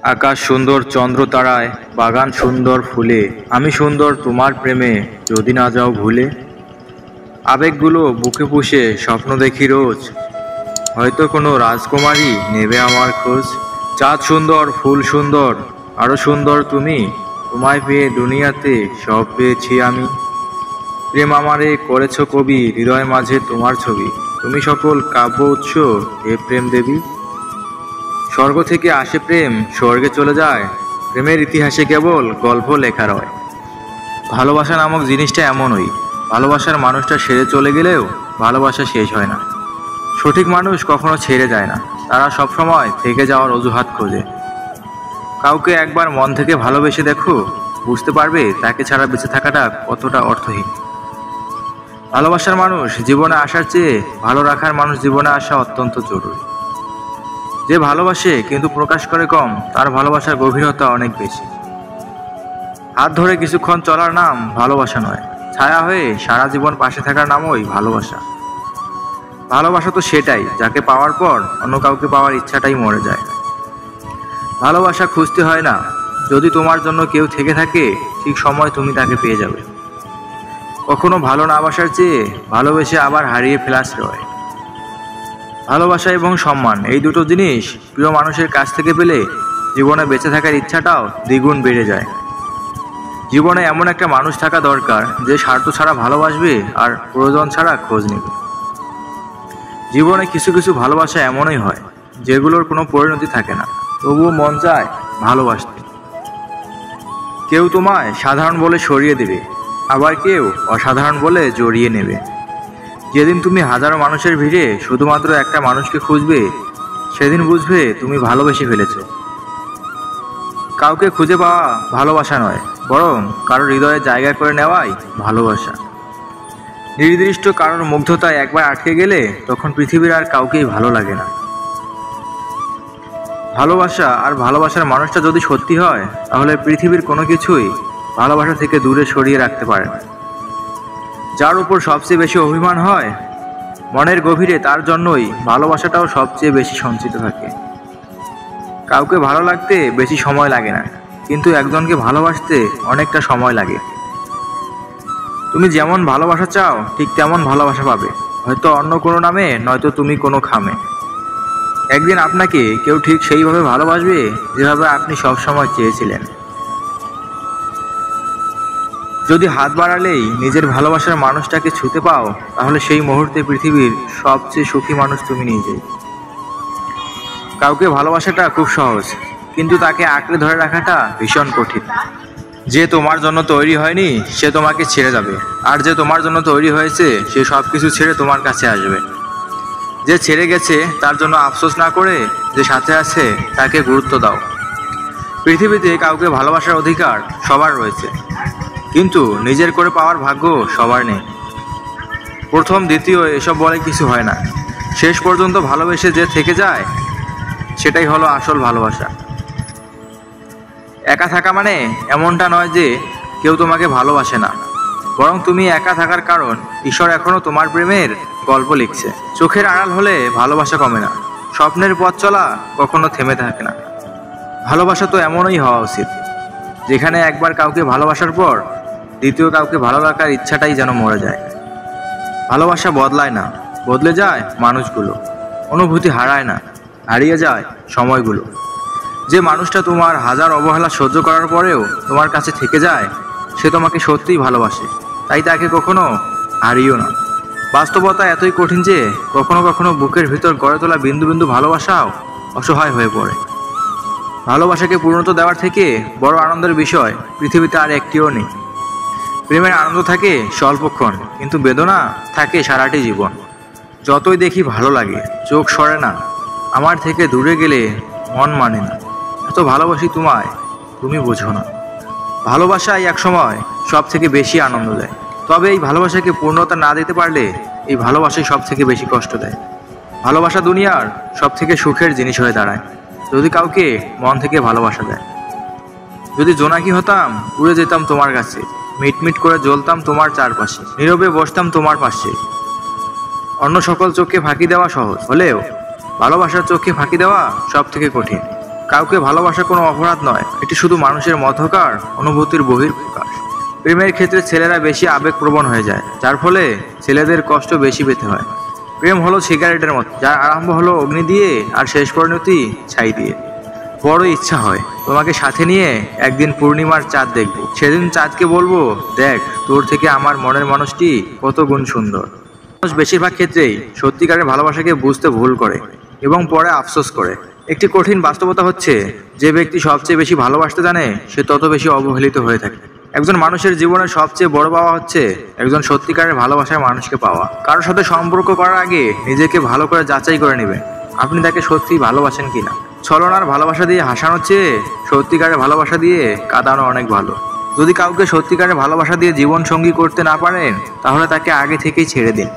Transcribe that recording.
আকাশ সুন্দর চন্দ্র তারায়, বাগান সুন্দর ফুলে, আমি সুন্দর তোমার প্রেমে, যদি না যাও ভুলে। আবেগগুলো বুকে পুষে স্বপ্ন দেখি রোজ, হয়তো কোনো রাজকুমারী নেবে আমার খোঁজ। চাঁদ সুন্দর, ফুল সুন্দর, আরো সুন্দর তুমি, তোমায় পেয়ে দুনিয়াতে সব পেয়েছি আমি। প্রেম আমারে করেছ কবি, হৃদয় মাঝে তোমার ছবি, তুমি সকল কাব্য উৎস হে প্রেম দেবী। স্বর্গ থেকে আসে প্রেম, স্বর্গে চলে যায়, প্রেমের ইতিহাসে কেবল গল্প লেখা রয়। ভালোবাসা নামক জিনিসটা এমনই, ভালোবাসার মানুষটা ছেড়ে চলে গেলেও ভালোবাসা শেষ হয় না। সঠিক মানুষ কখনো ছেড়ে যায় না, তারা সবসময় থেকে যাওয়ার অজুহাত খোঁজে। কাউকে একবার মন থেকে ভালোবেসে দেখো, বুঝতে পারবে তাকে ছাড়া বেঁচে থাকাটা কতটা অর্থহীন। ভালোবাসার মানুষ জীবনে আসার চেয়ে ভালো রাখার মানুষ জীবনে আসা অত্যন্ত জরুরি। যে ভালোবাসে কিন্তু প্রকাশ করে কম, তার ভালোবাসার গভীরতা অনেক বেশি। হাত ধরে কিছুক্ষণ চলার নাম ভালোবাসা নয়, ছায়া হয়ে সারা জীবন পাশে থাকার নামই ভালোবাসা। ভালোবাসা তো সেটাই, যাকে পাওয়ার পর অন্য কাউকে পাওয়ার ইচ্ছাটাই মরে যায়। ভালোবাসা খুঁজতে হয় না, যদি তোমার জন্য কেউ থেকে থাকে ঠিক সময় তুমি তাকে পেয়ে যাবে। কখনো ভালো না বাসার চেয়ে ভালোবেসে আবার হারিয়ে ফেলার রয়। ভালোবাসা এবং সম্মান, এই দুটো জিনিস প্রিয় মানুষের কাছ থেকে পেলে জীবনে বেঁচে থাকার ইচ্ছাটাও দ্বিগুণ বেড়ে যায়। জীবনে এমন একটা মানুষ থাকা দরকার যে স্বার্থ ছাড়া ভালোবাসবে আর প্রয়োজন ছাড়া খোঁজ নেবে। জীবনে কিছু কিছু ভালোবাসা এমনই হয় যেগুলোর কোনো পরিণতি থাকে না, তবুও মন চায় ভালোবাসতে। কেউ তোমায় সাধারণ বলে সরিয়ে দেবে, আবার কেউ অসাধারণ বলে জড়িয়ে নেবে। যেদিন তুমি হাজারো মানুষের ভিড়ে শুধুমাত্র একটা মানুষকে খুঁজবে, সেদিন বুঝবে তুমি ভালোবেসে ফেলেছ। কাউকে খুঁজে পাওয়া ভালোবাসা নয়, বরং কারোর হৃদয়ে জায়গা করে নেওয়াই ভালোবাসা। নির্দিষ্ট কারোর মুগ্ধতায় একবার আটকে গেলে তখন পৃথিবীর আর কাউকেই ভালো লাগে না। ভালোবাসা আর ভালোবাসার মানুষটা যদি সত্যি হয়, তাহলে পৃথিবীর কোনো কিছুই ভালোবাসা থেকে দূরে সরিয়ে রাখতে পারে না। যার উপর সবচেয়ে বেশি অভিমান হয়, মনের গভীরে তার জন্যই ভালোবাসাটাও সবচেয়ে বেশি সঞ্চিত থাকে। কাউকে ভালো লাগতে বেশি সময় লাগে না, কিন্তু একজনকে ভালোবাসতে অনেকটা সময় লাগে। তুমি যেমন ভালোবাসা চাও ঠিক তেমন ভালোবাসা পাবে, হয়তো অন্য কোনো নামে, নয়তো তুমি কোনো খামে। একদিন আপনাকে কেউ ঠিক সেইভাবে ভালোবাসবে যেভাবে আপনি সবসময় চেয়েছিলেন। যদি হাত বাড়ালেই নিজের ভালোবাসার মানুষটাকে ছুঁতে পাও, তাহলে সেই মুহূর্তে পৃথিবীর সবচেয়ে সুখী মানুষ তুমি নিজেই। কাউকে ভালোবাসাটা খুব সহজ, কিন্তু তাকে আঁকড়ে ধরে রাখাটা ভীষণ কঠিন। যে তোমার জন্য তৈরি হয়নি সে তোমাকে ছেড়ে যাবে, আর যে তোমার জন্য তৈরি হয়েছে সে সব কিছু ছেড়ে তোমার কাছে আসবে। যে ছেড়ে গেছে তার জন্য আফসোস না করে যে সাথে আছে তাকে গুরুত্ব দাও। পৃথিবীতে কাউকে ভালোবাসার অধিকার সবার রয়েছে, কিন্তু নিজের করে পাওয়ার ভাগ্য সবার নেই। প্রথম দ্বিতীয় এসব বলে কিছু হয় না, শেষ পর্যন্ত ভালোবেসে যে থেকে যায় সেটাই হলো আসল ভালোবাসা। একা থাকা মানে এমনটা নয় যে কেউ তোমাকে ভালোবাসে না, বরং তুমি একা থাকার কারণ ঈশ্বর এখনো তোমার প্রেমের গল্প লিখছে। চোখের আড়াল হলে ভালোবাসা কমে না, স্বপ্নের পথ চলা কখনো থেমে থাকে না। ভালোবাসা তো এমনই হওয়া উচিত, যেখানে একবার কাউকে ভালোবাসার পর দ্বিতীয় কাউকে ভালো রাখার ইচ্ছাটাই যেন মরে যায়। ভালোবাসা বদলায় না, বদলে যায় মানুষগুলো। অনুভূতি হারায় না, হারিয়ে যায় সময়গুলো। যে মানুষটা তোমার হাজার অবহেলা সহ্য করার পরেও তোমার কাছে থেকে যায়, সে তোমাকে সত্যিই ভালোবাসে, তাই তাকে কখনো হারিও না। বাস্তবতা এতই কঠিন যে কখনো কখনো বুকের ভিতর গড়ে তোলা বিন্দু বিন্দু ভালোবাসাও অসহায় হয়ে পড়ে। ভালোবাসাকে পূর্ণতা দেওয়ার থেকে বড় আনন্দের বিষয় পৃথিবীতে আর একটিও নেই। প্রেমের আনন্দ থাকে স্বল্পক্ষণ, কিন্তু বেদনা থাকে সারাটি জীবন। যতই দেখি ভালো লাগে, চোখ সরে না, আমার থেকে দূরে গেলে মন মানে না। এত ভালোবাসি তোমায়, তুমি বোঝো না। ভালোবাসাই একসময় সব থেকে বেশি আনন্দ দেয়, তবে এই ভালোবাসাকে পূর্ণতা না দিতে পারলে এই ভালোবাসাই সব থেকে বেশি কষ্ট দেয়। ভালোবাসা দুনিয়ার সব থেকে সুখের জিনিস হয়ে দাঁড়ায় যদি কাউকে মন থেকে ভালোবাসা দেয়। যদি জোনাকি হতাম, উড়ে যেতাম তোমার কাছে, মিটমিট করে জ্বলতাম তোমার চারপাশে, নীরবে বসতাম তোমার পাশে। অন্য সকল চোখকে ফাঁকি দেওয়া সহজ হলেও ভালোবাসার চোখে ফাঁকি দেওয়া সব থেকে কঠিন। কাউকে ভালোবাসা কোনো অপরাধ নয়, এটি শুধু মানুষের মধ্যকার অনুভূতির বহিঃপ্রকাশ। প্রেমের ক্ষেত্রে ছেলেরা বেশি আবেগপ্রবণ হয়ে যায়, যার ফলে ছেলেদের কষ্ট বেশি পেতে হয়। প্রেম হলো সিগারেটের মতো, যার আরম্ভ হলো অগ্নি দিয়ে আর শেষ পরিণতি ছাই দিয়ে। বড় ইচ্ছা হয় তোমাকে সাথে নিয়ে একদিন পূর্ণিমার চাঁদ দেখব। সেদিন চাঁদকে বলবো, দেখ তোর থেকে আমার মনের মানুষটি কত গুণ সুন্দর। মানুষ বেশিরভাগ ক্ষেত্রেই সত্যিকারের ভালোবাসাকে বুঝতে ভুল করে এবং পরে আফসোস করে। একটি কঠিন বাস্তবতা হচ্ছে, যে ব্যক্তি সবচেয়ে বেশি ভালোবাসতে জানে সে তত বেশি অবহেলিত হয়ে থাকে। একজন মানুষের জীবনের সবচেয়ে বড় পাওয়া হচ্ছে একজন সত্যিকারের ভালোবাসার মানুষকে পাওয়া। কারোর সাথে সম্পর্ক করার আগে নিজেকে ভালো করে যাচাই করে নেবেন আপনি তাকে সত্যিই ভালোবাসেন কিনা। ছলনার ভালোবাসা দিয়ে হাসানোর চেয়ে সত্যিকারের ভালোবাসা দিয়ে কাঁদানো অনেক ভালো। যদি কাউকে সত্যিকারের ভালোবাসা দিয়ে জীবন সঙ্গী করতে না পারেন, তাহলে তাকে আগে থেকেই ছেড়ে দিন।